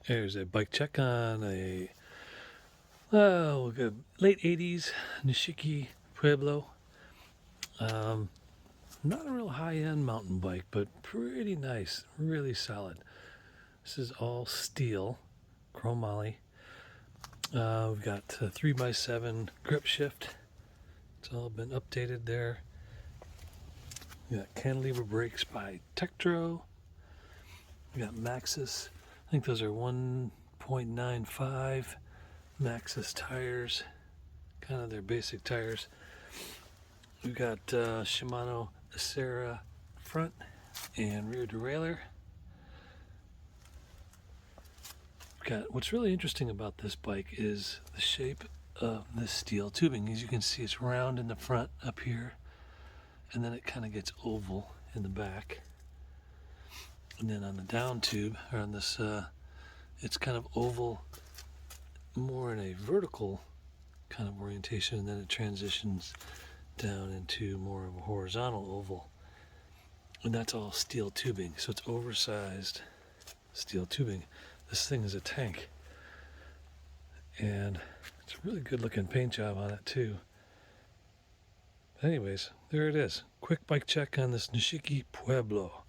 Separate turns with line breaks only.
There's a bike check on a late 80s Nishiki Pueblo. Not a real high-end mountain bike, but pretty nice, really solid. This is all steel, chromoly. We've got a 3x7 grip shift. It's all been updated there. We got cantilever brakes by Tektro. We got Maxxis. I think those are 1.95 Maxxis tires, kind of their basic tires. We've got Shimano Acera front and rear derailleur. What's really interesting about this bike is the shape of this steel tubing. As you can see, it's round in the front up here, and then it kind of gets oval in the back. And then on the down tube, or on this, it's kind of oval, more in a vertical kind of orientation, and then it transitions down into more of a horizontal oval. And that's all steel tubing, so it's oversized steel tubing. This thing is a tank, and it's a really good looking paint job on it too. Anyways, there it is. Quick bike check on this Nishiki Pueblo.